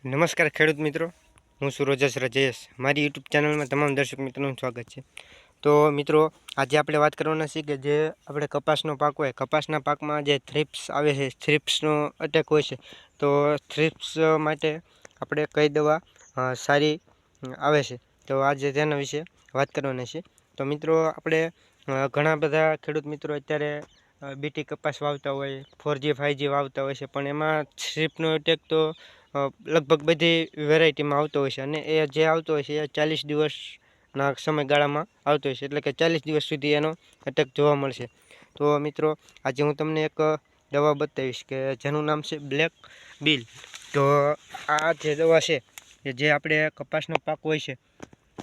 નમસ્કાર ખેડૂત મિત્રો, હું છું રોજેશ રાજેશ. મારી યુટ્યુબ ચેનલમાં તમામ દર્શક મિત્રોનું સ્વાગત છે. તો મિત્રો, આજે આપણે વાત કરવાના છીએ કે જે આપણે કપાસનો પાક હોય, કપાસના પાકમાં જે થ્રિપ્સ આવે છે, થ્રિપ્સનો અટેક હોય છે, તો થ્રિપ્સ માટે આપણે કઈ દવા સારી આવે છે, તો આજે તેના વિશે વાત કરવાના છે. તો મિત્રો, આપણે ઘણા બધા ખેડૂત મિત્રો અત્યારે બીટી કપાસ વાવતા હોય, 4G 5G વાવતા હોય છે, પણ એમાં થ્રિપ્સનો અટેક તો લગભગ બધી વેરાયટીમાં આવતો હોય છે, અને એ જે આવતો હોય છે એ 40 દિવસના સમયગાળામાં આવતો હોય છે, એટલે કે 40 દિવસ સુધી એનો અટેક જોવા મળશે. તો મિત્રો, આજે હું તમને એક દવા બતાવીશ કે જેનું નામ છે બ્લેક બિલ. તો આ જે દવા છે એ જે આપણે કપાસનો પાક હોય છે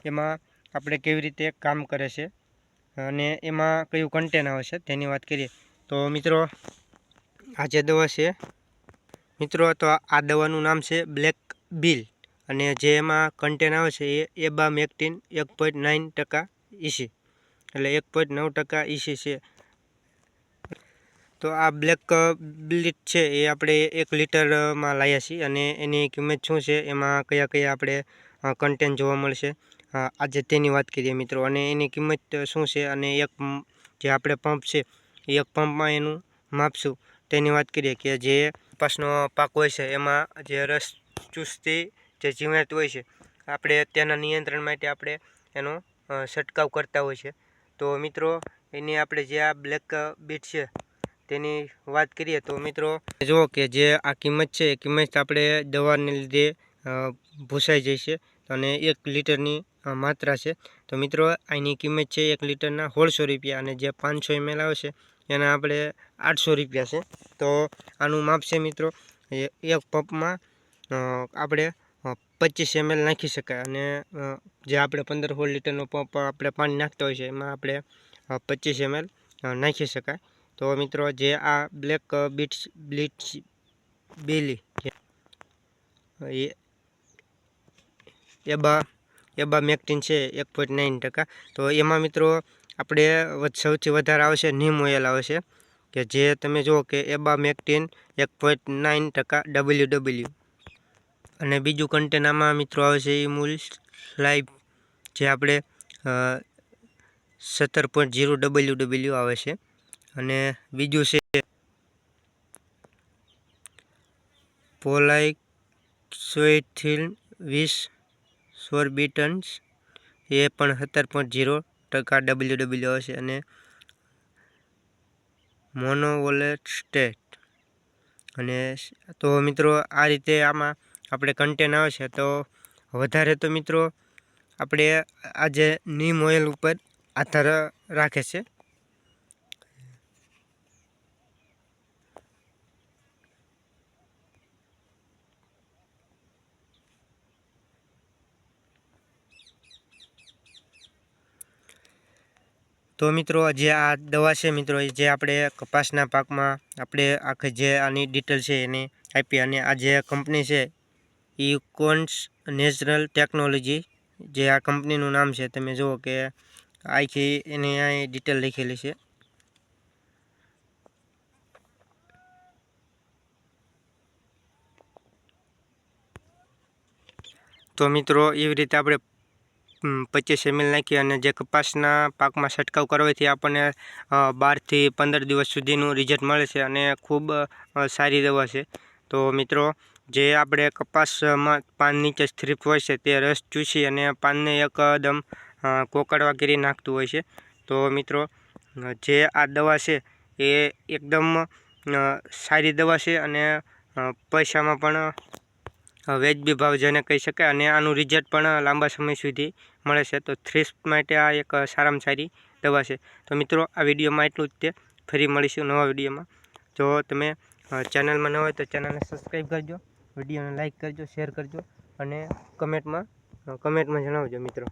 એમાં આપણે કેવી રીતે કામ કરે છે અને એમાં કયું કન્ટેન આવે છે તેની વાત કરીએ. તો મિત્રો, આ જે દવા છે મિત્રો, તો આ દવાનું નામ છે બ્લેક બિલ, અને જે એમાં કન્ટેન આવે છે એ એબામેક્ટિન 1.9% EC, એટલે 1.9% EC છે. તો આ બ્લેક બિલ છે એ આપણે 1 લીટરમાં લાવ્યા છીએ, અને એની કિંમત શું છે, એમાં કયા કયા આપણે કન્ટેન જોવા મળશે, આજે તેની વાત કરીએ મિત્રો. અને એની કિંમત શું છે, અને એક જે આપણે પંપ છે એ એક પંપમાં એનું માપશું તેની વાત કરીએ. કે જે કપાસનો પાક હોય છે એમાં જે રસ ચુસતી જે જીવાત હોય છે, આપણે તેના નિયંત્રણ માટે આપણે એનો છંટકાવ કરતા હોય છે. તો મિત્રો, એની આપણે જે આ બ્લેક બીટ છે તેની વાત કરીએ. તો મિત્રો જુઓ કે જે આ કિંમત છે એ કિંમત આપણે દવાને લીધે ભૂસાઈ જાય છે, અને 1 લીટરની માત્રા છે. તો મિત્રો, આની કિંમત છે 1 લીટરના 1600 રૂપિયા, અને જે 500 ml આવે છે એના આપણે 800 રૂપિયા છે. તો આનું માપ છે મિત્રો, એક પંપમાં આપણે 25 ml નાખી શકાય, અને જે આપણે 15-16 લીટરનો પંપ આપણે પાણી નાખતા હોય છે એમાં આપણે 25 ml નાખી શકાય. તો મિત્રો, જે આ બ્લેક બિલી એબામેક્ટિન છે 1.9%. તો એમાં મિત્રો આપણે સૌથી વધારે આવશે નીમ ઓઇલ આવે છે, કે જે તમે જુઓ કે એબામેક્ટિન 1.9% WW. અને બીજું કન્ટેન આમાં મિત્રો આવે છે ઇમુલ લાઈવ, જે આપણે 17.0 WW આવે છે. અને બીજું છે પોલાઇક્સોઇથિલ 20 સોર્બિટન્સ, એ પણ 17.0% WW આવે છે. અને મોનોવોલેસ્ટેટ. અને તો મિત્રો, આ રીતે આમાં આપણે કન્ટેન આવે છે. તો વધારે તો મિત્રો આપણે આજે નીમ ઓઇલ ઉપર આધાર રાખે છે. તો મિત્રો, જે આ દવા છે મિત્રો, જે આપણે કપાસના પાકમાં આપણે આખી જે આની ડિટેલ છે એને આપી, અને આ જે કંપની છે ઇકોન્સ નેચરલ ટેકનોલોજી, જે આ કંપનીનું નામ છે, તમે જુઓ કે આખી એની અહીં ડિટેલ લખેલી છે. તો મિત્રો, એવી રીતે આપણે 25 ml નાખી, અને જે કપાસના પાકમાં છંટકાવ કરવાથી આપણને 12 થી 15 દિવસ સુધીનું રિઝલ્ટ મળે છે, અને ખૂબ સારી દવા છે. તો મિત્રો, જે આપણે કપાસમાં પાન નીચે થ્રિપ હોય છે તે રસ ચૂસી અને પાનને એકદમ કોકડવા કરી નાખતું હોય છે. તો મિત્રો, જે આ દવા છે એ એકદમ સારી દવા છે, અને પૈસામાં પણ વ્યાજબી ભાવ જેને કહી શકાય, અને આનું રિઝલ્ટ પણ લાંબા સમય સુધી મળે છે. તો થ્રિપ્સ માટે આ એક સારામાં સારી દવા છે. તો મિત્રો, આ વિડીયોમાં એટલું જ તે. ફરી મળીશું નવા વિડીયોમાં. જો તમે ચેનલમાં ન હોય તો ચેનલને સબસ્ક્રાઈબ કરજો, વિડીયોને લાઇક કરજો, શેર કરજો, અને કમેન્ટમાં જણાવજો મિત્રો.